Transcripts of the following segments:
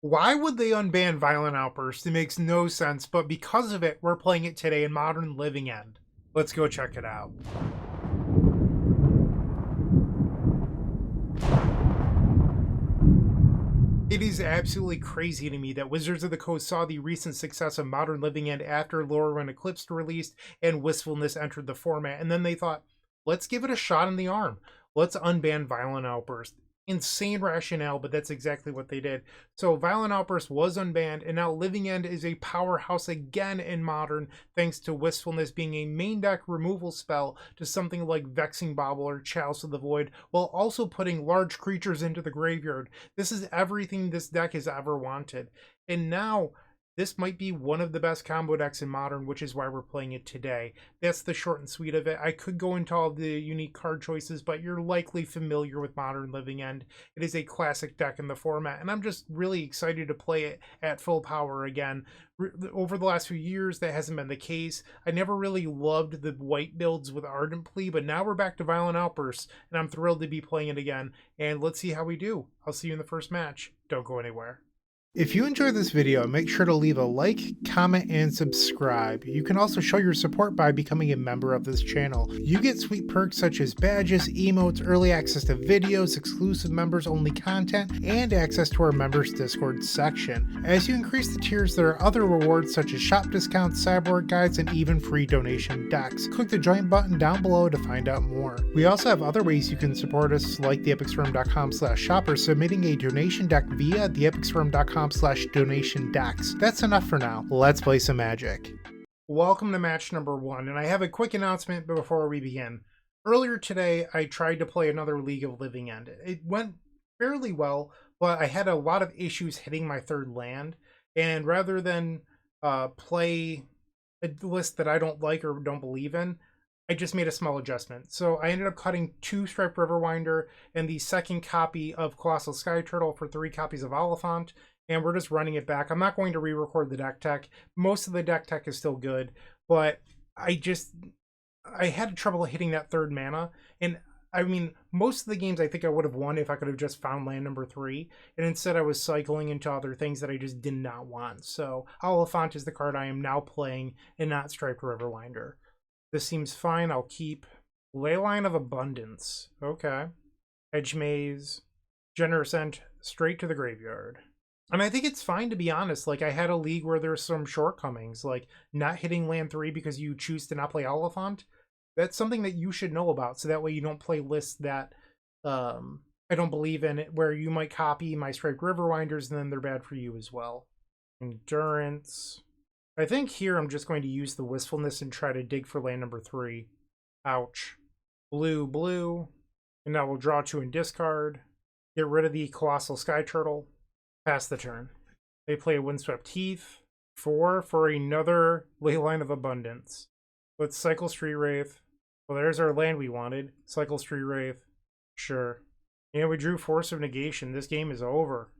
Why would they unban Violent Outburst? It makes no sense, but because of it, we're playing it today in Modern Living End. Let's go check it out. It is absolutely crazy to me that Wizards of the Coast saw the recent success of Modern Living End after Lorwyn Eclipsed released and Wistfulness entered the format, and then they thought, let's give it a shot in the arm. Let's unban Violent Outburst. Insane rationale, but that's exactly what they did. So Violent Outburst was unbanned, and now Living End is a powerhouse again in Modern, thanks to Wistfulness being a main deck removal spell to something like Vexing Bauble or Chalice of the Void, while also putting large creatures into the graveyard. This is everything this deck has ever wanted. And now this might be one of the best combo decks in Modern, which is why we're playing it today. That's the short and sweet of it. I could go into all the unique card choices, but you're likely familiar with Modern Living End. It is a classic deck in the format, and I'm just really excited to play it at full power again. Over the last few years, that hasn't been the case. I never really loved the white builds with Ardent Plea, but now we're back to Violent Outbursts, and I'm thrilled to be playing it again. And let's see how we do. I'll see you in the first match. Don't go anywhere. If you enjoyed this video, make sure to leave a like, comment, and subscribe. You can also show your support by becoming a member of this channel. You get sweet perks such as badges, emotes, early access to videos, exclusive members-only content, and access to our members Discord section. As you increase the tiers, there are other rewards such as shop discounts, sideboard guides, and even free donation decks. Click the join button down below to find out more. We also have other ways you can support us, like theepicstorm.com/shop or submitting a donation deck via theepicstorm.com/donation decks. That's enough for now. Let's play some Magic. Welcome to match number 1, and I have a quick announcement before we begin. Earlier today, I tried to play another League of Living End. It went fairly well, but I had a lot of issues hitting my third land, and rather than play a list that I don't like or don't believe in, I just made a small adjustment. So I ended up cutting 2 Striped Riverwinder and the second copy of Colossal Sky Turtle for 3 copies of Oliphant, and we're just running it back. I'm not going to re-record the deck tech. Most of the deck tech is still good, but I had trouble hitting that third mana, and I mean, most of the games I think I would have won if I could have just found land number 3, and instead I was cycling into other things that I just did not want. So Oliphant is the card I am now playing, and not Striped Riverwinder. This seems fine. I'll keep Leyline of Abundance. Okay. Edge Maze. Generous End straight to the graveyard. And I think it's fine, to be honest. Like, I had a league where there's some shortcomings, like not hitting land 3 because you choose to not play Oliphant. That's something that you should know about, so that way you don't play lists that I don't believe in, it, where you might copy my Striped Riverwinders and then they're bad for you as well. Endurance. I think here I'm just going to use the Wistfulness and try to dig for land number 3. Ouch. Blue, blue. And now we'll draw 2 and discard. Get rid of the Colossal Sky Turtle. Pass the turn. They play Windswept Heath. 4 for another Leyline of Abundance. Let's cycle Street Wraith. Well, there's our land we wanted. Cycle Street Wraith. Sure. And we drew Force of Negation. This game is over.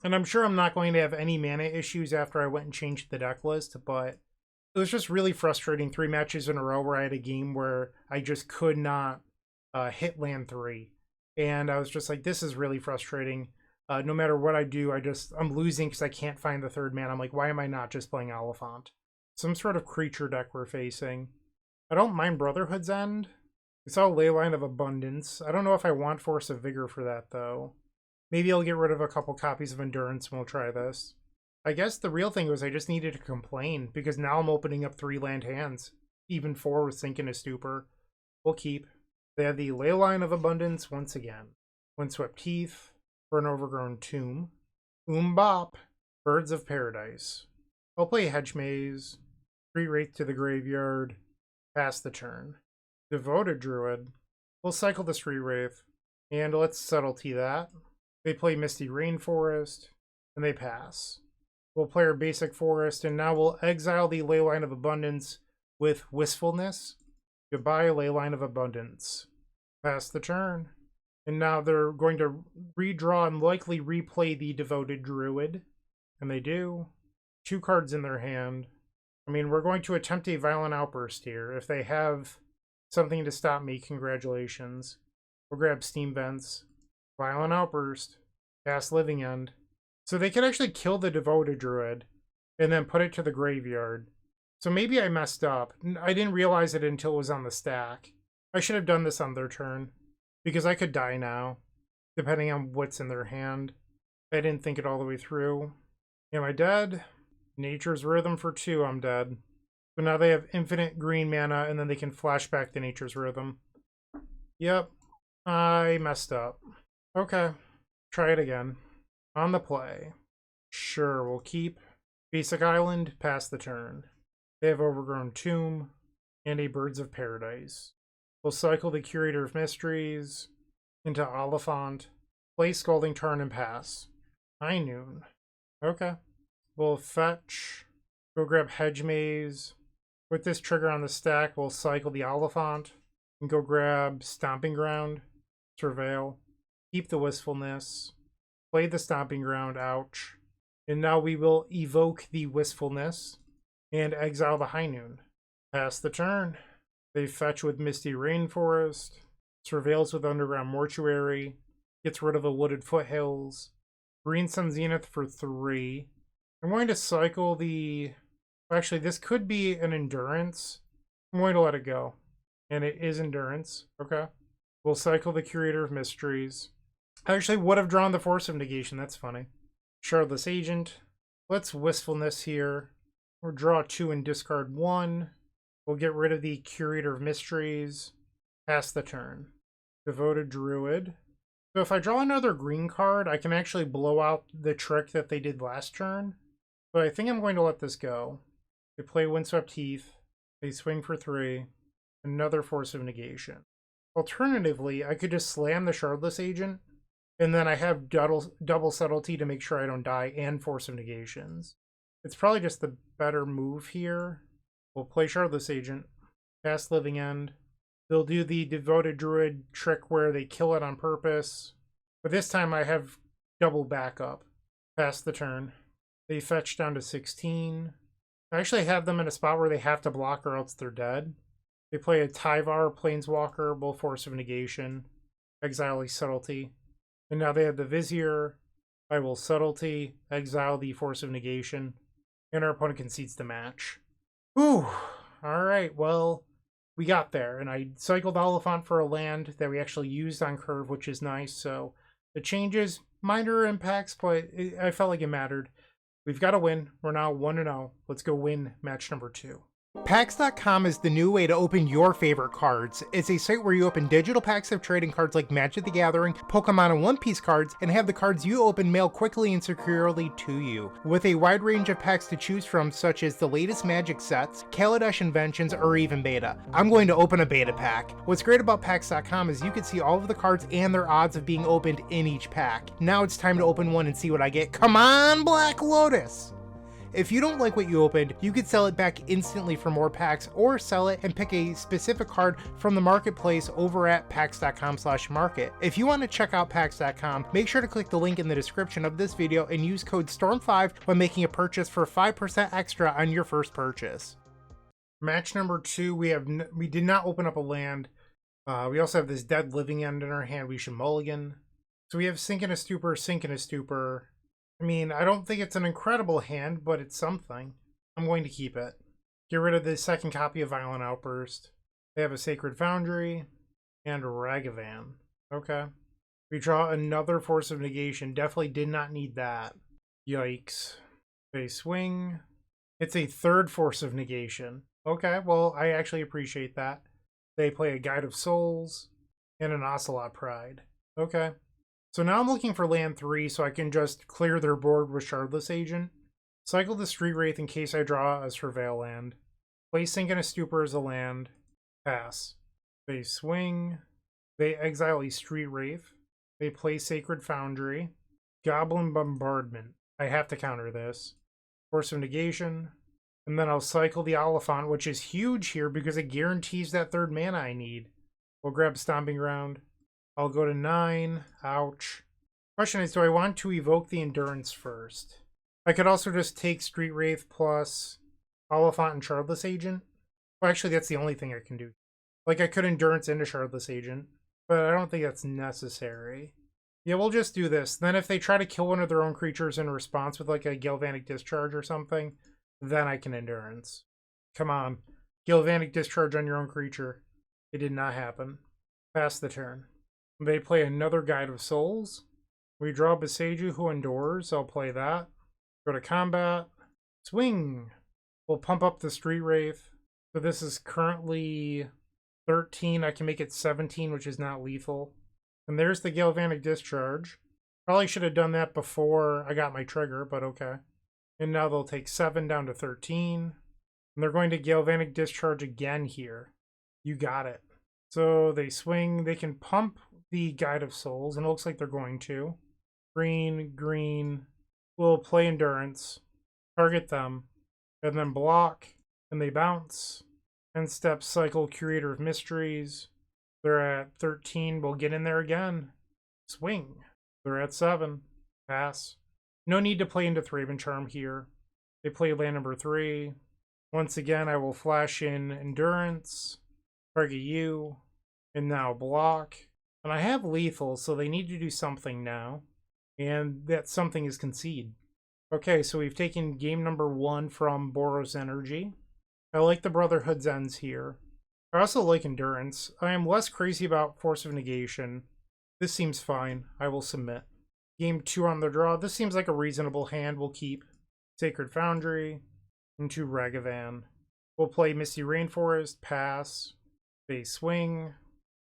And I'm sure I'm not going to have any mana issues after I went and changed the deck list, but it was just really frustrating 3 matches in a row where I had a game where I just could not hit land 3. And I was just like, this is really frustrating. No matter what I do, I'm losing because I can't find the third mana. I'm like, why am I not just playing Oliphant? Some sort of creature deck we're facing. I don't mind Brotherhood's End. It's all Leyline of Abundance. I don't know if I want Force of Vigor for that, though. Maybe I'll get rid of a couple copies of Endurance and we'll try this. I guess the real thing was I just needed to complain, because now I'm opening up 3 land hands. Even 4 with Sink into Stupor. We'll keep. They have the Leyline of Abundance once again. Windswept Heath for an Overgrown Tomb. Bop. Birds of Paradise. I'll play Hedge Maze. Street Wraith to the graveyard. Pass the turn. Devoted Druid. We'll cycle the Street Wraith. And let's subtlety that. They play Misty Rainforest, and they pass. We'll play our basic forest, and now we'll exile the Leyline of Abundance with Wistfulness. Goodbye, Leyline of Abundance. Pass the turn. And now they're going to redraw and likely replay the Devoted Druid. And they do. 2 cards in their hand. I mean, we're going to attempt a Violent Outburst here. If they have something to stop me, congratulations. We'll grab Steam Vents. Violent Outburst. Cast Living End. So they could actually kill the Devoted Druid and then put it to the graveyard. So maybe I messed up. I didn't realize it until it was on the stack. I should have done this on their turn, because I could die now, depending on what's in their hand. I didn't think it all the way through. Am I dead? Nature's Rhythm for 2, I'm dead. But now they have infinite green mana, and then they can flash back to Nature's Rhythm. Yep, I messed up. Okay, try it again. On the play. Sure, we'll keep Basic Island past the turn. They have Overgrown Tomb and a Birds of Paradise. We'll cycle the Curator of Mysteries into Oliphant, play Scalding Tarn and pass. High Noon. Okay. We'll fetch, go grab Hedge Maze. With this trigger on the stack, we'll cycle the Oliphant and go grab Stomping Ground, Surveil, keep the Wistfulness, play the Stomping Ground, ouch. And now we will evoke the Wistfulness and exile the High Noon. Pass the turn. They fetch with Misty Rainforest, surveils with Underground Mortuary, gets rid of the Wooded Foothills, Green Sun Zenith for 3. I'm going to cycle the... Actually, this could be an Endurance. I'm going to let it go. And it is Endurance. Okay. We'll cycle the Curator of Mysteries. I actually would have drawn the Force of Negation. That's funny. Shardless Agent. Let's Wistfulness here. We'll draw 2 and discard 1. We'll get rid of the Curator of Mysteries. Pass the turn. Devoted Druid. So if I draw another green card, I can actually blow out the trick that they did last turn. But I think I'm going to let this go. They play Windswept Heath. They swing for 3. Another Force of Negation. Alternatively, I could just slam the Shardless Agent, and then I have double Subtlety to make sure I don't die, and Force of Negations. It's probably just the better move here. We'll play Shardless Agent, cast Living End. They'll do the Devoted Druid trick where they kill it on purpose. But this time I have double backup. Pass the turn. They fetch down to 16. I actually have them in a spot where they have to block or else they're dead. They play a Tyvar Planeswalker, both Force of Negation, exile the Subtlety. And now they have the Vizier. I will Subtlety, exile the Force of Negation, and our opponent concedes the match. Whew. Alright, well, we got there. And I cycled Oliphant for a land that we actually used on curve, which is nice. So the changes, minor impacts, but I felt like it mattered. We've got to win. We're now 1-0. Let's go win match number 2. Packs.com is the new way to open your favorite cards. It's a site where you open digital packs of trading cards like Magic the Gathering, Pokemon, and One Piece cards, and have the cards you open mailed quickly and securely to you. With a wide range of packs to choose from, such as the latest Magic sets, Kaladesh Inventions, or even Beta. I'm going to open a Beta pack. What's great about Packs.com is you can see all of the cards and their odds of being opened in each pack. Now it's time to open one and see what I get. Come on, Black Lotus! If you don't like what you opened, you could sell it back instantly for more packs, or sell it and pick a specific card from the marketplace over at packs.com/market. If you want to check out packs.com, make sure to click the link in the description of this video and use code STORM5 when making a purchase for 5% extra on your first purchase. Match number 2, we did not open up a land. We also have this Dead Living End in our hand. We should mulligan. So we have Sink in a Stupor, Sink in a Stupor. I mean, I don't think it's an incredible hand, but it's something. I'm going to keep it. Get rid of the second copy of Violent Outburst. They have a Sacred Foundry and Ragavan. Okay. We draw another Force of Negation. Definitely did not need that. Yikes. They swing. It's a third Force of Negation. Okay, well, I actually appreciate that. They play a Guide of Souls and an Ocelot Pride. Okay. So now I'm looking for land 3 so I can just clear their board with Shardless Agent. Cycle the Street Wraith in case I draw a Surveil land. Play Sink in a Stupor as a land. Pass. They swing. They exile a Street Wraith. They play Sacred Foundry. Goblin Bombardment. I have to counter this. Force of Negation. And then I'll cycle the Oliphant, which is huge here because it guarantees that third mana I need. We'll grab Stomping Ground. I'll go to 9. Ouch. Question is, do I want to evoke the Endurance first? I could also just take Street Wraith plus Oliphant and Shardless Agent. Well, actually, that's the only thing I can do. Like, I could Endurance into Shardless Agent, but I don't think that's necessary. Yeah, we'll just do this. Then if they try to kill one of their own creatures in response with like a Galvanic Discharge or something, then I can Endurance. Come on. Galvanic Discharge on your own creature. It did not happen. Pass the turn. They play another Guide of Souls. We draw Boseiju who endures. I'll play that. Go to combat. Swing. We'll pump up the Street Wraith. So this is currently 13. I can make it 17, which is not lethal. And there's the Galvanic Discharge. Probably should have done that before I got my trigger, but okay. And now they'll take 7 down to 13. And they're going to Galvanic Discharge again here. You got it. So they swing. They can pump the Guide of Souls, and it looks like they're going to. Green, green. We'll play Endurance. Target them. And then block. And they bounce. End step cycle Curator of Mysteries. They're at 13. We'll get in there again. Swing. They're at 7. Pass. No need to play into Thraben Charm here. They play land number 3. Once again, I will flash in Endurance. Target you. And now block. And I have lethal, so they need to do something now. And that something is concede. Okay, so we've taken game number 1 from Boros Energy. I like the Brotherhood's Ends here. I also like Endurance. I am less crazy about Force of Negation. This seems fine. I will submit. Game 2 on the draw. This seems like a reasonable hand. We'll keep Sacred Foundry into Ragavan. We'll play Misty Rainforest. Pass. They swing.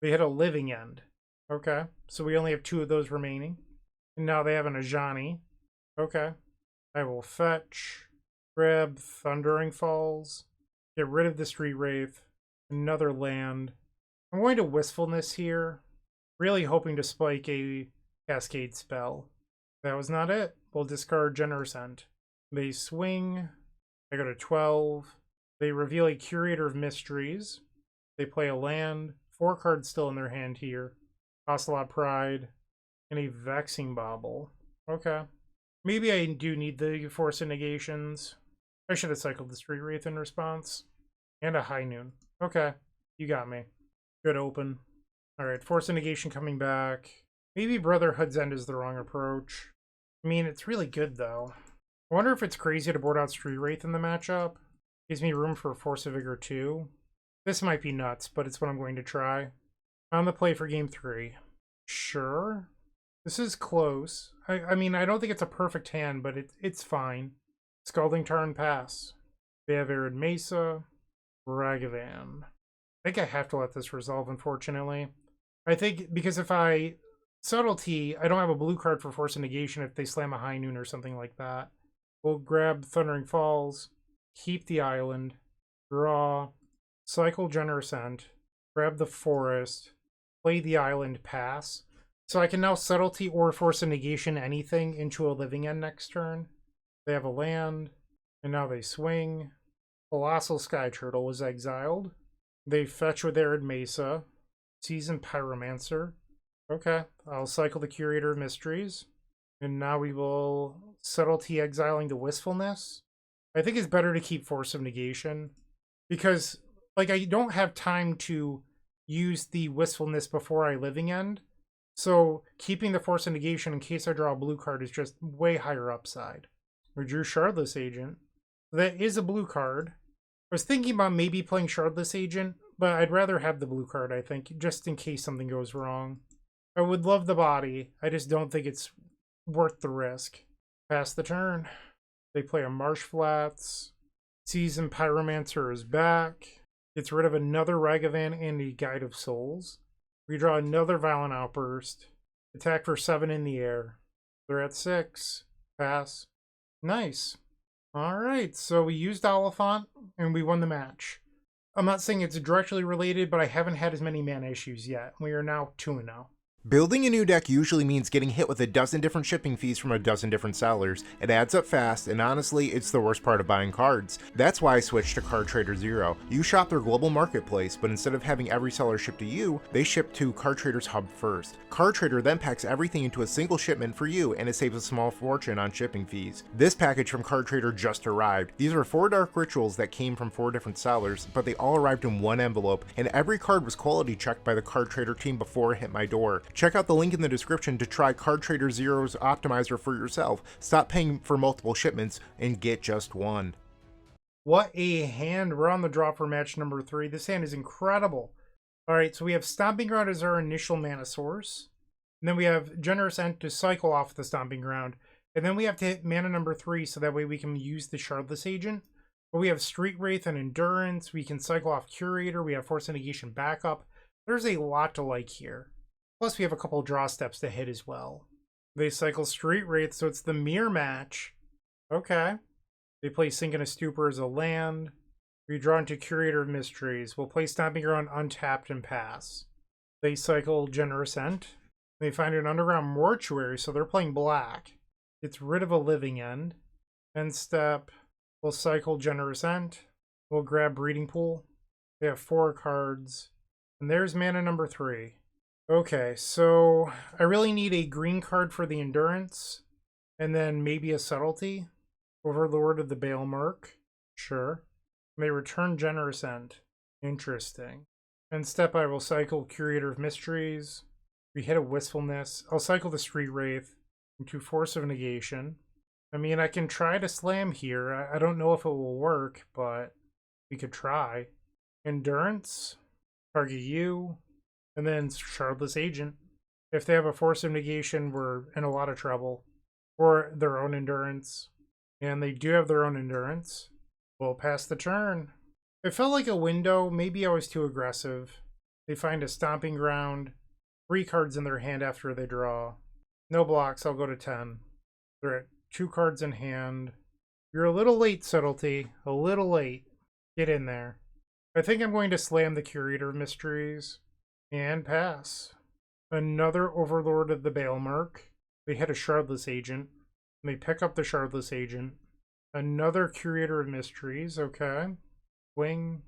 They hit a Living End. Okay, so we only have 2 of those remaining. And now they have an Ajani. Okay. I will fetch. Grab Thundering Falls. Get rid of the Street Wraith. Another land. I'm going to Wistfulness here. Really hoping to spike a Cascade spell. That was not it. We'll discard Generous End. They swing. I go to 12. They reveal a Curator of Mysteries. They play a land. 4 cards still in their hand here. Ocelot Pride. And a Vexing Bauble. Okay. Maybe I do need the Force of Negations. I should have cycled the Street Wraith in response. And a High Noon. Okay. You got me. Good open. Alright, Force of Negation coming back. Maybe Brotherhood's End is the wrong approach. I mean, it's really good, though. I wonder if it's crazy to board out Street Wraith in the matchup. Gives me room for Force of Vigor 2. This might be nuts, but it's what I'm going to try. On the play for game 3. Sure. This is close. I mean, I don't think it's a perfect hand, but it's fine. Scalding Tarn pass. They have Arid Mesa. Ragavan. I think I have to let this resolve, unfortunately. I think because if I Subtlety, I don't have a blue card for Force of Negation if they slam a High Noon or something like that. We'll grab Thundering Falls, keep the island, draw, cycle Generous End, grab the forest, play the island, pass. So I can now Subtlety or Force of Negation anything into a Living End next turn. They have a land, and now they swing. Colossal Sky Turtle was exiled. They fetch with Arid Mesa. Seasoned Pyromancer. Okay, I'll cycle the Curator of Mysteries. And now we will Subtlety exiling the Wistfulness. I think it's better to keep Force of Negation. Because, like, I don't have time to use the Wistfulness before I Living End. So, keeping the Force of Negation in case I draw a blue card is just way higher upside. We drew Shardless Agent. That is a blue card. I was thinking about maybe playing Shardless Agent, but I'd rather have the blue card, I think, just in case something goes wrong. I would love the body. I just don't think it's worth the risk. Pass the turn. They play a Marsh Flats. Seasoned Pyromancer is back. Gets rid of another Ragavan and a Guide of Souls. We draw another Violent Outburst. Attack for 7 in the air. They're at 6. Pass. Nice. Alright, so we used Oliphant, and we won the match. I'm not saying it's directly related, but I haven't had as many mana issues yet. We are now 2-0. Building a new deck usually means getting hit with a dozen different shipping fees from a dozen different sellers. It adds up fast, and honestly, it's the worst part of buying cards. That's why I switched to Card Trader Zero. You shop their global marketplace, but instead of having every seller ship to you, they ship to Card Trader's hub first. Card Trader then packs everything into a single shipment for you, and it saves a small fortune on shipping fees. This package from Card Trader just arrived. These are 4 Dark Rituals that came from 4 different sellers, but they all arrived in one envelope, and every card was quality checked by the Card Trader team before it hit my door. Check out the link in the description to try Card Trader Zero's optimizer for yourself. Stop paying for multiple shipments and get just one. What a hand. We're on the draw for match number 3. This hand is incredible. Alright, so we have Stomping Ground as our initial mana source. And then we have Generous End to cycle off the Stomping Ground. And then we have to hit mana number 3 so that way we can use the Shardless Agent. But we have Street Wraith and Endurance. We can cycle off Curator. We have Force of Negation backup. There's a lot to like here. Plus we have a couple draw steps to hit as well. They cycle Street Wraith, so it's the mirror match. Okay. They play Synchronous Stupor as a land. We draw into Curator of Mysteries. We'll play Stomping Ground untapped and pass. They cycle Generous End. They find an Underground Mortuary, so they're playing black. Gets rid of a Living End. End step, we'll cycle Generous End. We'll grab Breeding Pool. They have 4 cards. And there's mana number 3. Okay, so I really need a green card for the Endurance. And then maybe a Subtlety. Overlord of the Bailmark. Sure. May return Generous End. Interesting. End step, I will cycle Curator of Mysteries. We hit a Wistfulness. I'll cycle the Street Wraith into Force of Negation. I mean, I can try to slam here. I don't know if it will work, but we could try. Endurance. Target you. And then Shardless Agent. If they have a Force of Negation, we're in a lot of trouble. Or their own Endurance. And they do have their own Endurance. We'll pass the turn. It felt like a window. Maybe I was too aggressive. They find a Stomping Ground. 3 cards in their hand after they draw. No blocks, I'll go to 10. They're at 2 cards in hand. You're a little late, Subtlety. A little late. Get in there. I think I'm going to slam the Curator of Mysteries. And pass. Another Overlord of the Bailmark. They hit a Shardless Agent. They pick up the Shardless Agent. Another Curator of Mysteries, okay. Wing.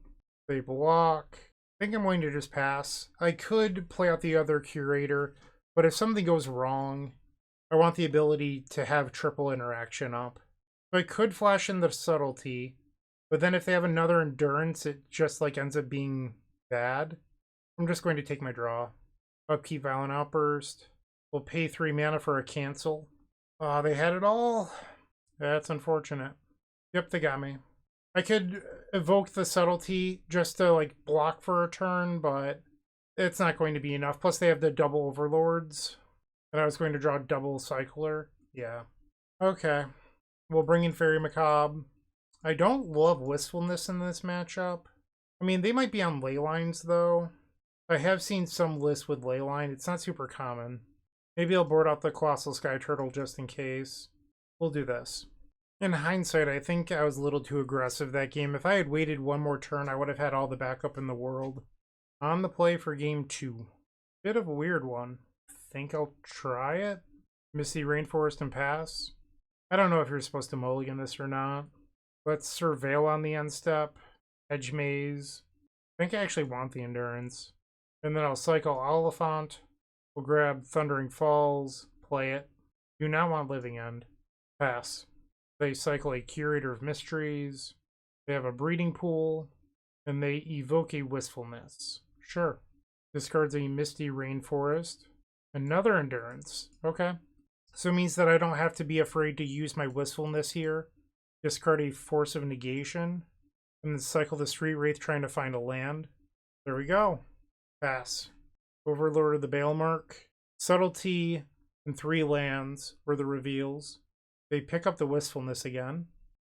They block. I think I'm going to just pass. I could play out the other Curator, but if something goes wrong, I want the ability to have triple interaction up. So I could flash in the Subtlety, but then if they have another Endurance, it just like ends up being bad. I'm just going to take my draw. Upkeep Violent Outburst. We'll pay 3 mana for a cancel. They had it all. That's unfortunate. Yep, they got me. I could evoke the Subtlety just to like block for a turn, but it's not going to be enough. Plus they have the double Overlords. And I was going to draw double Cycler. Yeah. Okay. We'll bring in Fairy Macabre. I don't love Wistfulness in this matchup. I mean, they might be on Leylines though. I have seen some lists with Leyline. It's not super common. Maybe I'll board out the Colossal Sky Turtle just in case. We'll do this. In hindsight, I think I was a little too aggressive that game. If I had waited one more turn, I would have had all the backup in the world. On the play for game 2. Bit of a weird one. Think I'll try it? Misty Rainforest and pass? I don't know if you're supposed to mulligan this or not. Let's Surveil on the end step. Edge Maze. I think I actually want the Endurance. And then I'll cycle Oliphant. We'll grab Thundering Falls. Play it. Do not want Living End. Pass. They cycle a Curator of Mysteries. They have a Breeding Pool. And they evoke a Wistfulness. Sure. Discards a Misty Rainforest. Another Endurance. Okay. So it means that I don't have to be afraid to use my Wistfulness here. Discard a Force of Negation. And then cycle the Street Wraith trying to find a land. There we go. Pass. Overlord of the Bailmark. Subtlety and 3 lands were the reveals. They pick up the Wistfulness again.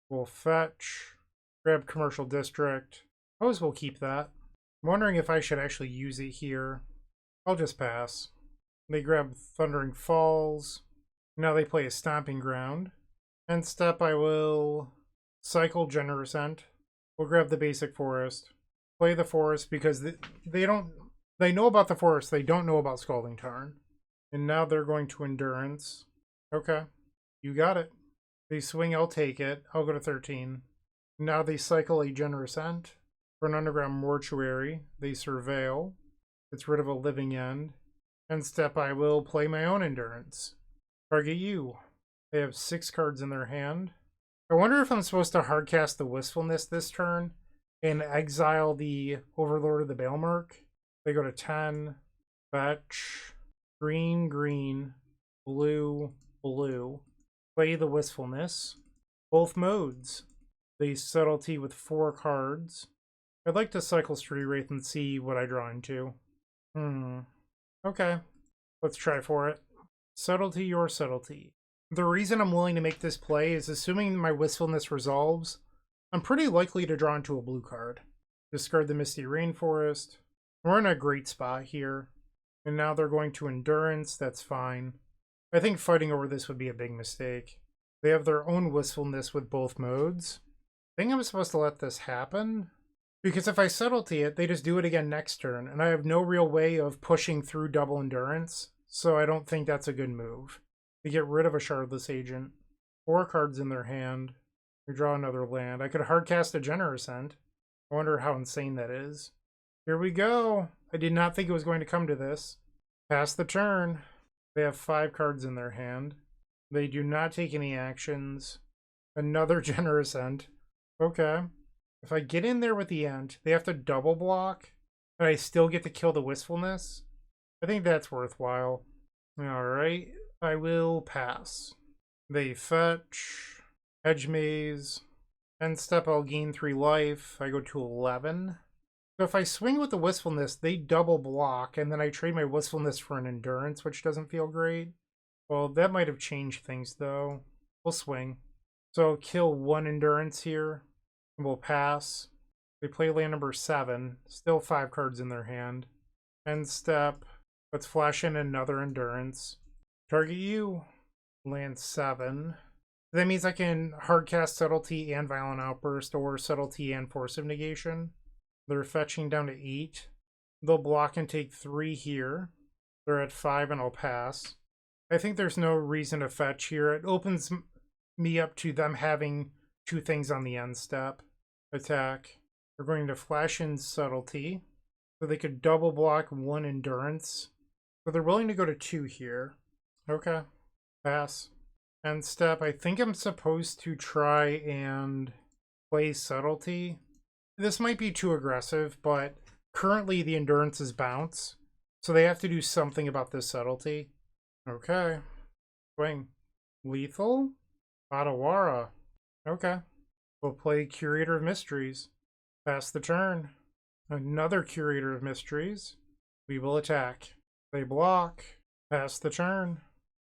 We'll fetch. Grab Commercial District. I suppose we'll keep that. I'm wondering if I should actually use it here. I'll just pass. They grab Thundering Falls. Now they play a Stomping Ground. End step, I will cycle Generous End. We'll grab the basic forest. Play the forest because they know about the forest. They don't know about Scalding Tarn. And now they're going to Endurance. Okay. You got it. They swing, I'll take it. I'll go to 13. Now they cycle a Generous End. For an Underground Mortuary, they Surveil. Gets rid of a Living End. End step, I will play my own Endurance. Target you. They have 6 cards in their hand. I wonder if I'm supposed to hardcast the Wistfulness this turn and exile the Overlord of the Bailmark. They go to 10. Fetch. Green, green, blue, blue. Play the Wistfulness. Both modes. The Subtlety with 4 cards. I'd like to cycle Street Wraith and see what I draw into. Okay. Let's try for it. Subtlety or Subtlety. The reason I'm willing to make this play is assuming my Wistfulness resolves, I'm pretty likely to draw into a blue card. Discard the Misty Rainforest. We're in a great spot here. And now they're going to Endurance, that's fine. I think fighting over this would be a big mistake. They have their own Wistfulness with both modes. I think I'm supposed to let this happen. Because if I Subtlety it, they just do it again next turn, and I have no real way of pushing through double Endurance, so I don't think that's a good move. They get rid of a Shardless Agent. 4 cards in their hand. We draw another land. I could hardcast a Generous End. I wonder how insane that is. Here we go. I did not think it was going to come to this. Pass the turn. They have 5 cards in their hand. They do not take any actions. Another Generous End. Okay. If I get in there with the End, they have to double block, and I still get to kill the Wistfulness. I think that's worthwhile. Alright, I will pass. They fetch. Hedge Maze. End step, I'll gain 3 life. I go to 11. So if I swing with the Wistfulness, they double block, and then I trade my Wistfulness for an Endurance, which doesn't feel great. Well, that might have changed things, though. We'll swing. So I'll kill 1 Endurance here. And we'll pass. They play land number 7. Still 5 cards in their hand. End step. Let's flash in another Endurance. Target you. Land 7. That means I can hardcast Subtlety and Violent Outburst, or Subtlety and Force of Negation. They're fetching down to 8. They'll block and take 3 here. They're at 5 and I'll pass. I think there's no reason to fetch here. It opens me up to them having 2 things on the end step. Attack. They're going to flash in Subtlety. So they could double block 1 Endurance. So they're willing to go to 2 here. Okay. Pass. End step. I think I'm supposed to try and play Subtlety. This might be too aggressive, but currently the Endurances bounce. So they have to do something about this Subtlety. Okay. Swing. Lethal? Adawara. Okay. We'll play Curator of Mysteries. Pass the turn. Another Curator of Mysteries. We will attack. They block. Pass the turn.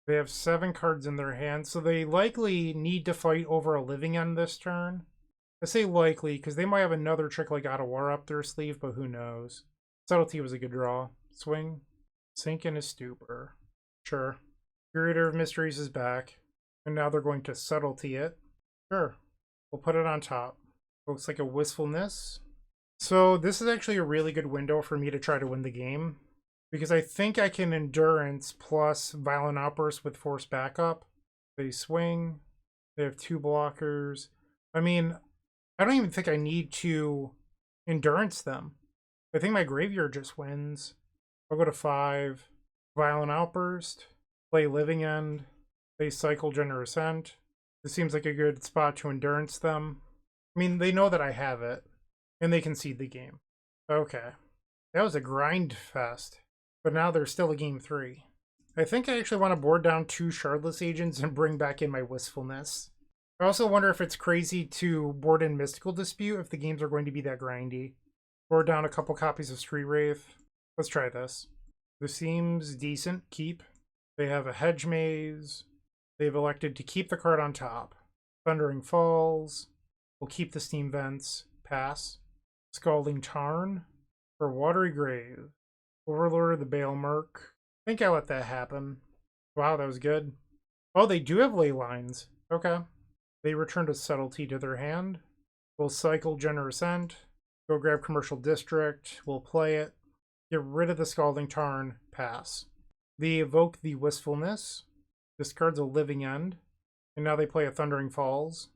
They have 7 cards in their hand, so they likely need to fight over a Living End this turn. I say likely, because they might have another trick like Adawara up their sleeve, but who knows. Subtlety was a good draw. Swing. Sink in a Stupor. Sure. Curator of Mysteries is back. And now they're going to Subtlety it. Sure. We'll put it on top. Looks like a Wistfulness. So this is actually a really good window for me to try to win the game. Because I think I can Endurance plus Violent Outburst with Force Backup. They swing. They have 2 blockers. I mean, I don't even think I need to Endurance them. I think my graveyard just wins. I'll go to 5. Violent Outburst. Play Living End. They cycle Generous End. This seems like a good spot to Endurance them. I mean, they know that I have it. And they concede the game. Okay. That was a grind fest. But now there's still a game 3. I think I actually want to board down 2 Shardless Agents and bring back in my Wistfulness. I also wonder if it's crazy to board in Mystical Dispute if the games are going to be that grindy. Board down a couple copies of Street Wraith. Let's try this. This seems decent. Keep. They have a Hedge Maze. They've elected to keep the card on top. Thundering Falls. We'll keep the Steam Vents. Pass. Scalding Tarn. For Watery Grave. Overlord of the Bale Merc. I think I let that happen. Wow, that was good. Oh, they do have Ley Lines. Okay. They return to Subtlety to their hand. We'll cycle Generous End. Go grab Commercial District. We'll play it. Get rid of the Scalding Tarn. Pass. They evoke the Wistfulness. Discards a Living End. And now they play a Thundering Falls.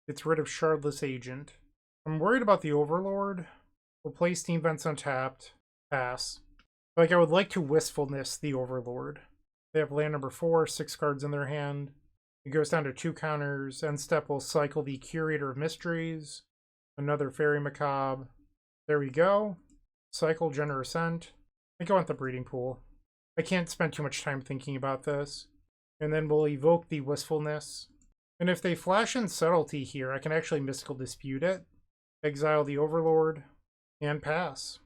Gets rid of Shardless Agent. I'm worried about the Overlord. We'll play Steam Vents untapped. Pass. Like, I would like to Wistfulness the Overlord. They have land number 4, 6 cards in their hand. It goes down to 2 counters. End step will cycle the Curator of Mysteries. Another Fairy Macabre. There we go. Cycle Generous End. I think I want the Breeding Pool. I can't spend too much time thinking about this. And then we'll evoke the Wistfulness. And if they flash in Subtlety here, I can actually Mystical Dispute it, exile the Overlord, and pass.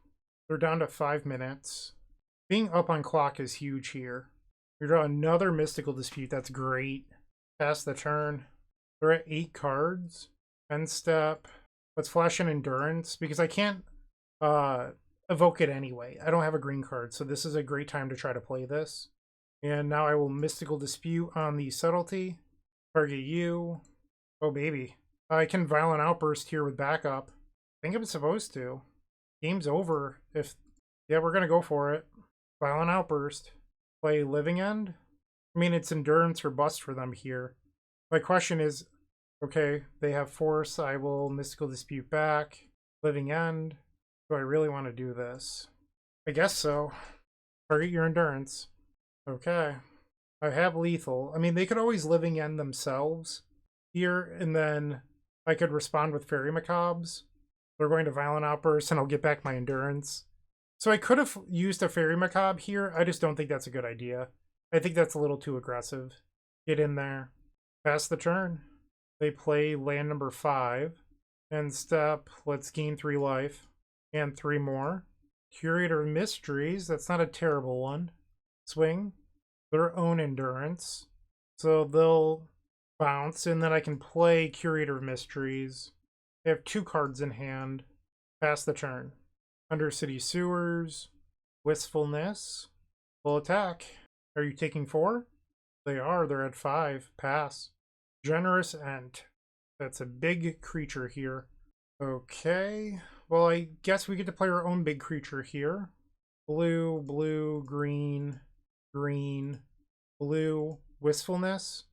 They're down to 5 minutes. Being up on clock is huge here. We draw another Mystical Dispute, that's great. Pass the turn. They're at 8 cards. End step. Let's flash in Endurance, because I can't evoke it anyway. I don't have a green card, so this is a great time to try to play this. And now I will Mystical Dispute on the Subtlety. Target you. Oh, baby. I can Violent Outburst here with backup. I think I'm supposed to. Game's over. If yeah, we're going to go for it. Violent Outburst. Play Living End. I mean, it's Endurance or Bust for them here. My question is, okay, they have Force. I will Mystical Dispute back. Living End. Do I really want to do this? I guess so. Target your Endurance. Okay. I have Lethal. I mean, they could always Living End themselves here, and then I could respond with Fairy Macabres. They're going to Violent Outburst, and I'll get back my Endurance. So I could have used a Fairy Macabre here. I just don't think that's a good idea. I think that's a little too aggressive. Get in there. Pass the turn. They play land number 5. End step. Let's gain 3 life. And 3 more. Curator of Mysteries. That's not a terrible one. Swing. Their own Endurance. So they'll bounce, and then I can play Curator of Mysteries. They have 2 cards in hand. Pass the turn. Undercity Sewers. Wistfulness. Full attack. Are you taking 4? They are. They're at 5. Pass. Generous End. That's a big creature here. Okay. Well, I guess we get to play our own big creature here. Blue, blue, green, green, blue, Wistfulness.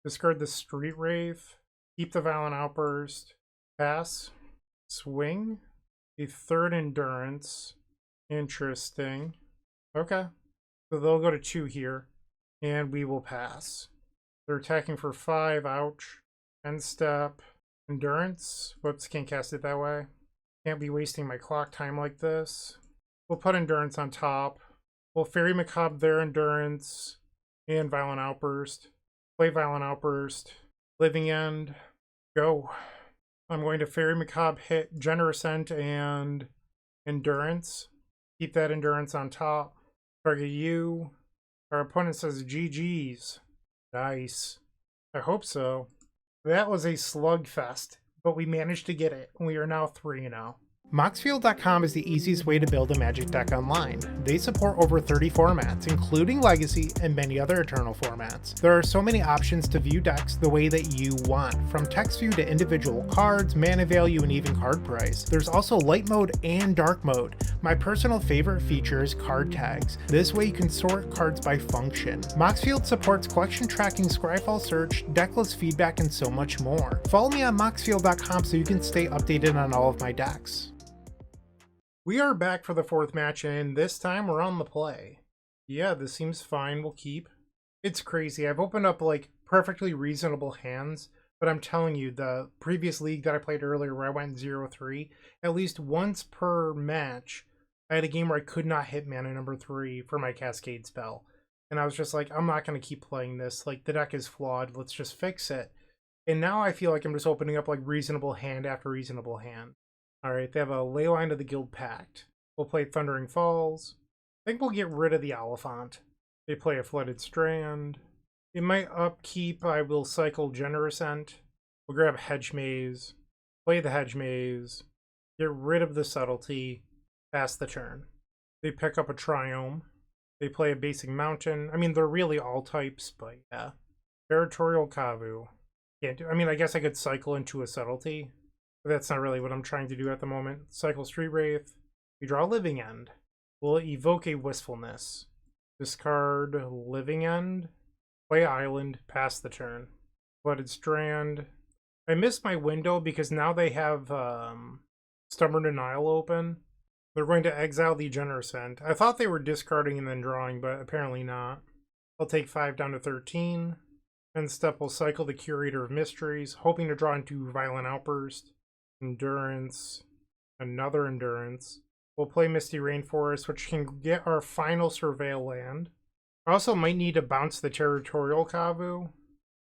Discard the Street Wraith. Keep the Violent Outburst. Pass. Swing. A 3rd Endurance. Interesting. Okay. So they'll go to 2 here. And we will pass. They're attacking for 5. Ouch. End step. Endurance. Whoops, can't cast it that way. Can't be wasting my clock time like this. We'll put Endurance on top. We'll Fairy Macabre their Endurance. And Violent Outburst. Play Violent Outburst. Living End. Go. I'm going to Fairy Macabre, hit Generous End and Endurance. Keep that Endurance on top. Target you. Our opponent says GG's. Nice. I hope so. That was a slugfest, but we managed to get it. We are now 3-0. Moxfield.com is the easiest way to build a Magic deck online. They support over 30 formats, including Legacy and many other Eternal formats. There are so many options to view decks the way that you want, from text view to individual cards, mana value, and even card price. There's also light mode and dark mode. My personal favorite feature is card tags. This way you can sort cards by function. Moxfield supports collection tracking, scryfall search, decklist feedback, and so much more. Follow me on Moxfield.com so you can stay updated on all of my decks. We are back for the 4th match, and this time we're on the play. Yeah, this seems fine. We'll keep. It's crazy. I've opened up, like, perfectly reasonable hands, but I'm telling you, the previous league that I played earlier where I went 0-3, at least once per match, I had a game where I could not hit mana number 3 for my Cascade spell. And I was just like, I'm not going to keep playing this. Like, the deck is flawed. Let's just fix it. And now I feel like I'm just opening up, like, reasonable hand after reasonable hand. Alright, they have a Leyline of the Guild Pact. We'll play Thundering Falls. I think we'll get rid of the Oliphant. They play a Flooded Strand. In my upkeep, I will cycle Generous End. We'll grab Hedge Maze. Play the Hedge Maze. Get rid of the Subtlety. Pass the turn. They pick up a Triome. They play a basic Mountain. I mean, they're really all types, but yeah. Territorial Kavu. Can't do. I mean, I guess I could cycle into a Subtlety. But that's not really what I'm trying to do at the moment. Cycle Street Wraith. We draw Living End. We'll evoke a Wistfulness. Discard Living End. Play Island. Pass the turn. Flooded Strand. I missed my window because now they have Stubborn Denial open. They're going to exile the Generous End. I thought they were discarding and then drawing, but apparently not. I'll take 5 down to 13. End step will cycle the Curator of Mysteries, hoping to draw into Violent Outburst. Endurance. Another Endurance. We'll play Misty Rainforest, which can get our final Surveil land. I also might need to bounce the Territorial Kavu.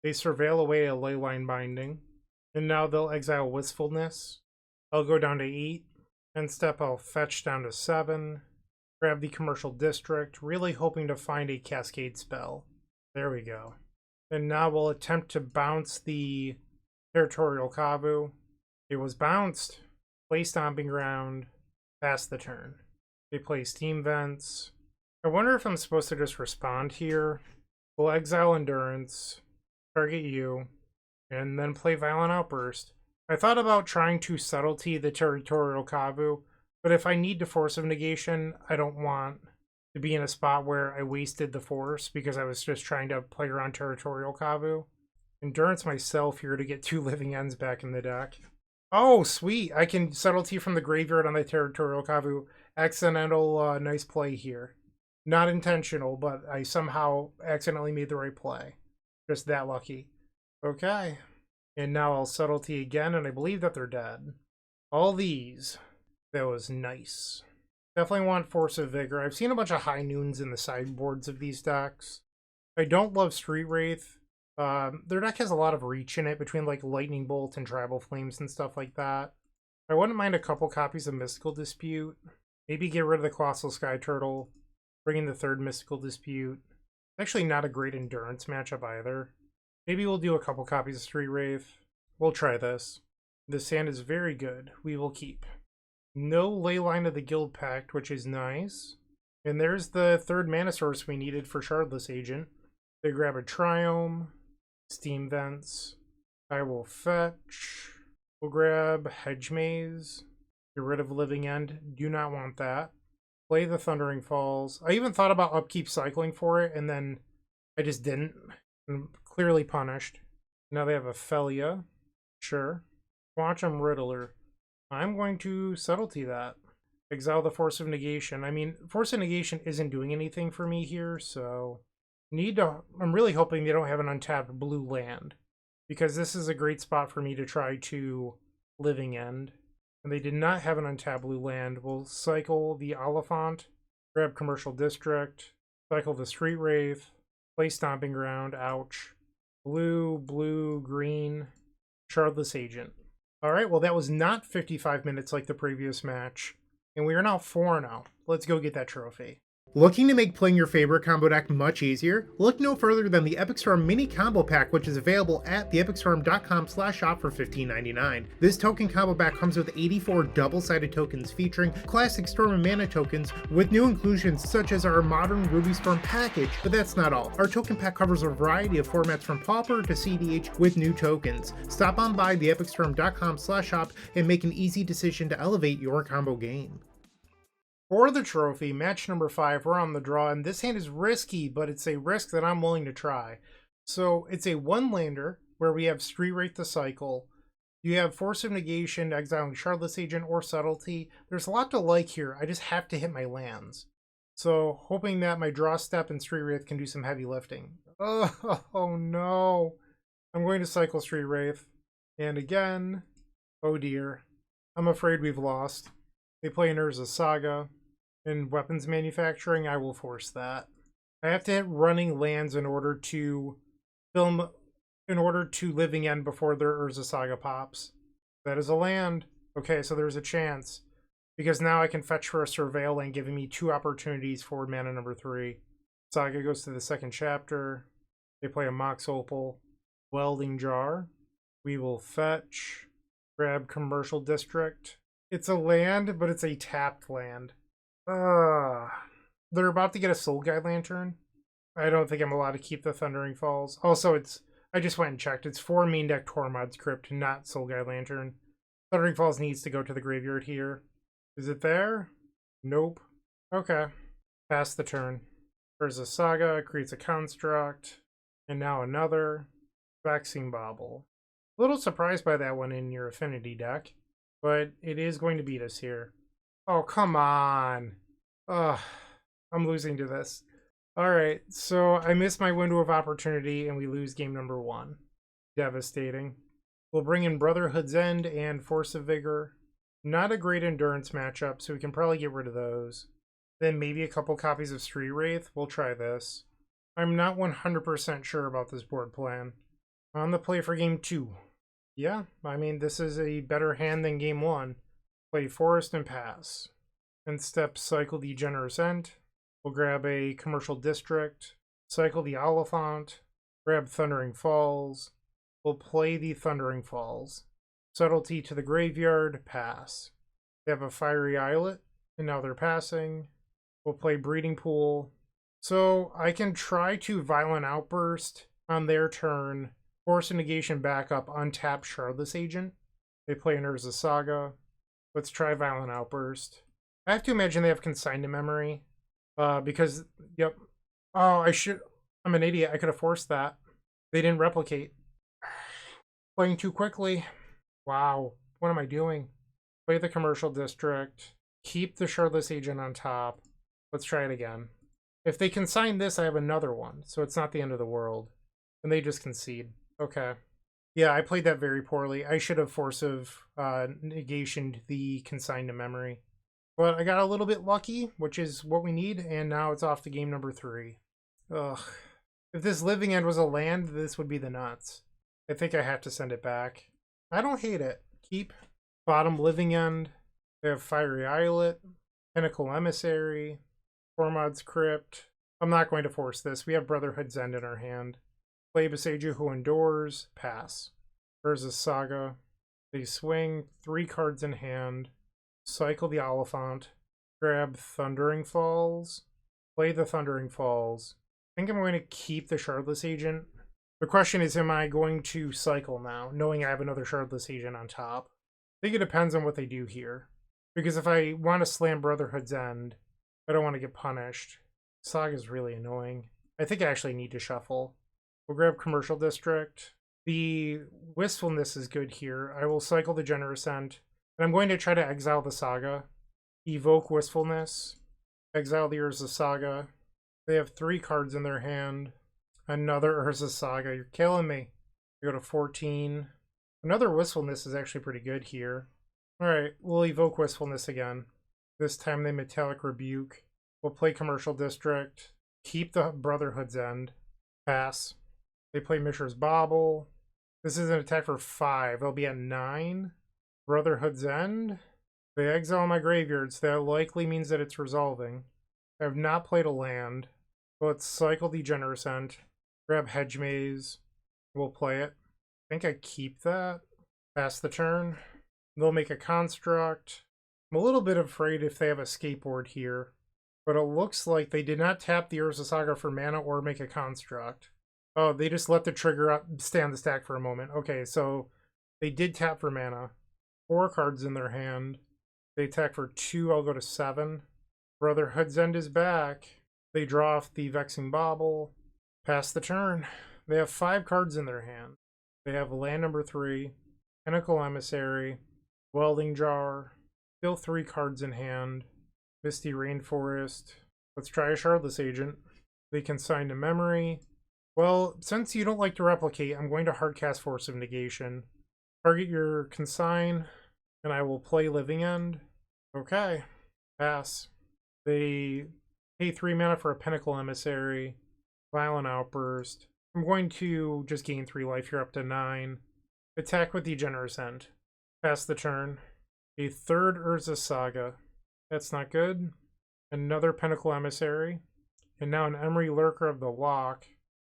They surveil away a Leyline Binding. And now they'll exile Wistfulness. I'll go down to 8. End step, I'll fetch down to 7. Grab the Commercial District, really hoping to find a Cascade spell. There we go. And now we'll attempt to bounce the Territorial Kavu. It was bounced. Play Stomping Ground. Pass the turn. They play Steam Vents. I wonder if I'm supposed to just respond here. We'll exile Endurance, target you, and then play Violent Outburst. I thought about trying to Subtlety the Territorial Kavu, but if I need to Force of Negation, I don't want to be in a spot where I wasted the Force because I was just trying to play around Territorial Kavu. Endurance myself here to get 2 Living Ends back in the deck. Oh, sweet. I can Subtlety from the graveyard on the Territorial Kavu. Accidental, nice play here. Not intentional, but I somehow accidentally made the right play. Just that lucky. Okay. And now I'll Subtlety again, and I believe that they're dead. All these. That was nice. Definitely want Force of Vigor. I've seen a bunch of High Noons in the sideboards of these decks. I don't love Street Wraith. Their deck has a lot of reach in it between like Lightning Bolt and Tribal Flames and stuff like that. I wouldn't mind a couple copies of Mystical Dispute. Maybe get rid of the Colossal Sky Turtle. Bring in the 3rd Mystical Dispute. Actually not a great Endurance matchup either. Maybe we'll do a couple copies of Street Wraith. We'll try this. This hand is very good. We will keep. No Leyline of the Guild Pact, which is nice. And there's the 3rd mana source we needed for Shardless Agent. They grab a Triome. Steam Vents. I will fetch. We'll grab Hedge Maze. Get rid of Living End. Do not want that. Play the Thundering Falls. I even thought about upkeep cycling for it, and then I just didn't. I'm clearly punished. Now they have a Felia. Sure. Quantum Riddler. I'm going to Subtlety that. Exile the Force of Negation. I mean, Force of Negation isn't doing anything for me here, so... I'm really hoping they don't have an untapped blue land, because this is a great spot for me to try to Living End. And they did not have an untapped blue land. We'll cycle the Oliphant, grab Commercial District, cycle the Street Wraith, play Stomping Ground, ouch. Blue, blue, green, Shardless Agent. Alright, well that was not 55 minutes like the previous match. And we are now 4-0. Let's go get that trophy. Looking to make playing your favorite combo deck much easier? Look no further than the Epic Storm Mini Combo Pack, which is available at theepicstorm.com/shop for $15.99. This token combo pack comes with 84 double-sided tokens featuring classic Storm and Mana tokens with new inclusions such as our modern Ruby Storm package, but that's not all. Our token pack covers a variety of formats from Pauper to CDH with new tokens. Stop on by theepicstorm.com/shop and make an easy decision to elevate your combo game. For the trophy, match number 5, we're on the draw, and this hand is risky, but it's a risk that I'm willing to try. So it's a 1-lander where we have Street Wraith the cycle. You have Force of Negation, exiling Shardless Agent, or Subtlety. There's a lot to like here. I just have to hit my lands. So hoping that my draw step and Street Wraith can do some heavy lifting. Oh no. I'm going to cycle Street Wraith. And again, oh dear. I'm afraid we've lost. They play an Urza Saga. In weapons manufacturing, I will force that. I have to hit running lands in order to Living End before their Urza Saga pops. That is a land. Okay, so there's a chance. Because now I can fetch for a Surveil land, giving me 2 opportunities for mana number 3. Saga goes to the 2nd chapter. They play a Mox Opal. Welding Jar. We will fetch. Grab Commercial District. It's a land, but it's a tapped land. They're about to get a Soul Guide Lantern. I don't think I'm allowed to keep the Thundering Falls. Also, I just went and checked. It's 4 main deck Tormod's Crypt, not Soul Guide Lantern. Thundering Falls needs to go to the graveyard here. Is it there? Nope. Okay. Pass the turn. There's a Saga, creates a construct, and now another. Vexing Bauble. A little surprised by that one in your Affinity deck, but it is going to beat us here. Oh, come on. Ugh, I'm losing to this. Alright, so I missed my window of opportunity and we lose game number 1. Devastating. We'll bring in Brotherhood's End and Force of Vigor. Not a great endurance matchup, so we can probably get rid of those. Then maybe a couple copies of Street Wraith. We'll try this. I'm not 100% sure about this board plan. On the play for game 2. Yeah, I mean, this is a better hand than game 1. Play Forest and pass. And step cycle the Generous End. We'll grab a Commercial District. Cycle the Oliphant. Grab Thundering Falls. We'll play the Thundering Falls. Subtlety to the graveyard, pass. They have a Fiery Islet, and now they're passing. We'll play Breeding Pool. So I can try to Violent Outburst on their turn, force a negation back up, untap Shardless Agent. They play an Urza Saga. Let's try Violent Outburst. I have to imagine they have Consigned to Memory. Because, yep. Oh, I'm an idiot. I could have forced that. They didn't replicate. Playing too quickly. Wow. What am I doing? Play the Commercial District. Keep the Shardless Agent on top. Let's try it again. If they consign this, I have another one. So it's not the end of the world. And they just concede. Okay. Yeah, I played that very poorly. I should have force of negationed the Consigned to Memory. But I got a little bit lucky, which is what we need. And now it's off to game number 3. Ugh. If this Living End was a land, this would be the nuts. I think I have to send it back. I don't hate it. Keep. Bottom Living End. They have Fiery Islet. Pinnacle Emissary. Tormod's Crypt. I'm not going to force this. We have Brotherhood's End in our hand. Play Besiju Who Endures. Pass. Urza Saga. They swing 3 cards in hand. Cycle the Oliphant. Grab Thundering Falls. Play the Thundering Falls. I think I'm going to keep the Shardless Agent. The question is, am I going to cycle now, knowing I have another Shardless Agent on top? I think it depends on what they do here. Because if I want to slam Brotherhood's End, I don't want to get punished. Saga's really annoying. I think I actually need to shuffle. We'll grab Commercial District. The Wistfulness is good here. I will cycle the Generous End. And I'm going to try to exile the Saga. Evoke Wistfulness. Exile the Urza Saga. They have 3 cards in their hand. Another Urza Saga. You're killing me. We go to 14. Another Wistfulness is actually pretty good here. Alright, we'll evoke Wistfulness again. This time they Metallic Rebuke. We'll play Commercial District. Keep the Brotherhood's End. Pass. They play Mishra's Bauble. This is an attack for 5. They'll be at 9. Brotherhood's End. They exile my graveyard, so that likely means that it's resolving. I have not played a land. Let's cycle the Generous End. Grab Hedge Maze. We'll play it. I think I keep that. Pass the turn. They'll make a construct. I'm a little bit afraid if they have a skateboard here. But it looks like they did not tap the Urza Saga for mana or make a construct. Oh, they just let the trigger up, stay on the stack for a moment. Okay, so they did tap for mana. 4 cards in their hand. They attack for 2, I'll go to 7. Brotherhood's End is back. They draw off the Vexing Bauble. Pass the turn. They have 5 cards in their hand. They have land number 3, Pinnacle Emissary, Welding Jar, still 3 cards in hand, Misty Rainforest. Let's try a Shardless Agent. They Consign to Memory. Well, since you don't like to replicate, I'm going to hardcast Force of Negation. Target your Consign, and I will play Living End. Okay, pass. They pay 3 mana for a Pinnacle Emissary, Violent Outburst. I'm going to just gain 3 life here up to 9. Attack with the Generous End. Pass the turn. A 3rd Urza Saga. That's not good. Another Pinnacle Emissary. And now an Emery Lurker of the Lock.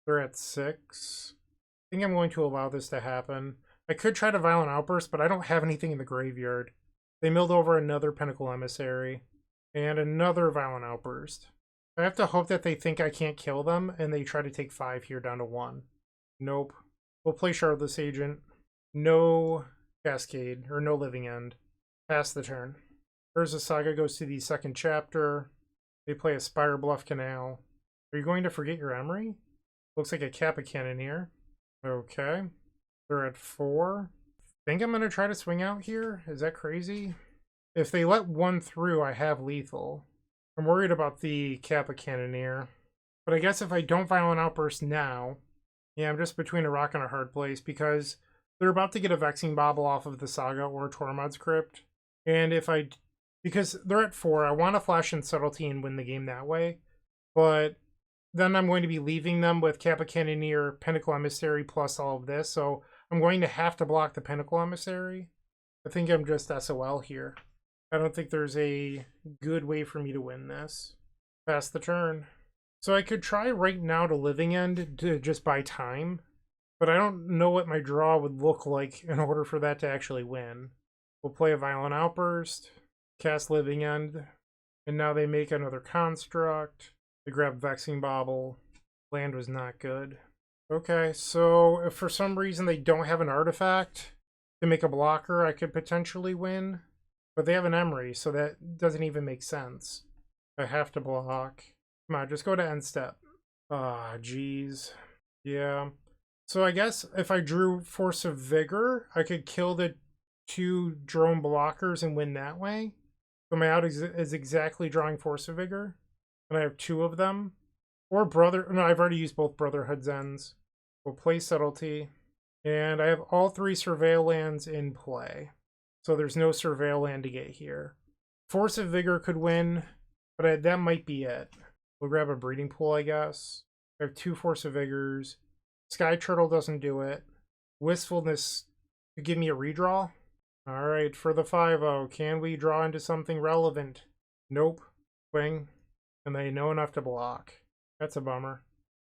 They're at 6. I think I'm going to allow this to happen. I could try to Violent Outburst, but I don't have anything in the graveyard. They milled over another Pinnacle Emissary. And another Violent Outburst. I have to hope that they think I can't kill them, and they try to take 5 here down to 1. Nope. We'll play Shardless Agent. No Cascade, or no Living End. Pass the turn. Urza Saga goes to the 2nd chapter. They play a Spire Bluff Canal. Are you going to forget your Emery? Looks like a Kappa Cannon here. Okay. They're at 4. Think I'm going to try to swing out here? Is that crazy? If they let 1 through, I have lethal. I'm worried about the Kappa Cannoneer. But I guess if I don't Violent Outburst now, yeah, I'm just between a rock and a hard place because they're about to get a Vexing Bauble off of the Saga or Tormod's Crypt. And because they're at 4, I want to flash in Subtlety and win the game that way. But then I'm going to be leaving them with Kappa Cannoneer, Pinnacle Emissary, plus all of this. So I'm going to have to block the Pinnacle Emissary. I think I'm just SOL here. I don't think there's a good way for me to win this. Pass the turn. So I could try right now to Living End to just buy time, but I don't know what my draw would look like in order for that to actually win. We'll play a Violent Outburst, cast Living End, and now they make another construct. They grab Vexing Bauble. Land was not good. Okay, so if for some reason they don't have an artifact to make a blocker, I could potentially win. But they have an Emery, so that doesn't even make sense. I have to block. Come on, just go to end step. Ah, jeez. Yeah. So I guess if I drew Force of Vigor, I could kill the 2 drone blockers and win that way. So my out is exactly drawing Force of Vigor. And I have 2 of them. Or Brother... No, I've already used both Brotherhood's Ends. We'll play Subtlety. And I have all 3 Surveil lands in play. So there's no Surveil land to get here. Force of Vigor could win, but that might be it. We'll grab a Breeding Pool, I guess. I have 2 Force of Vigors. Sky Turtle doesn't do it. Wistfulness could give me a redraw. Alright, for the 5-0, can we draw into something relevant? Nope. Swing. And they know enough to block. That's a bummer.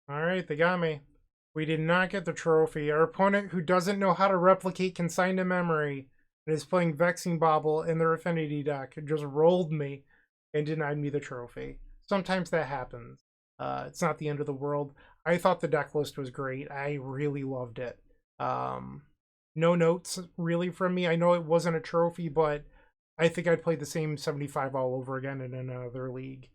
Alright, they got me. We did not get the trophy. Our opponent, who doesn't know how to replicate Consigned to Memory and is playing Vexing Bauble in their Affinity deck, just rolled me and denied me the trophy. Sometimes that happens. It's not the end of the world. I thought the deck list was great. I really loved it. No notes really from me. I know it wasn't a trophy, but I think I'd play the same 75 all over again in another league.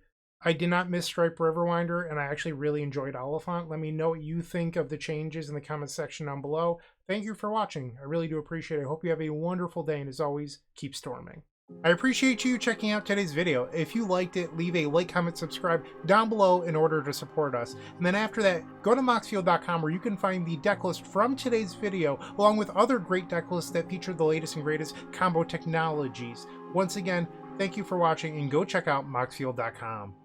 I did not miss Stripe Riverwinder, and I actually really enjoyed Oliphant. Let me know what you think of the changes in the comments section down below. Thank you for watching. I really do appreciate it. I hope you have a wonderful day, and as always, keep storming. I appreciate you checking out today's video. If you liked it, leave a like, comment, subscribe down below in order to support us. And then after that, go to moxfield.com where you can find the deck list from today's video, along with other great deck lists that feature the latest and greatest combo technologies. Once again, thank you for watching, and go check out moxfield.com.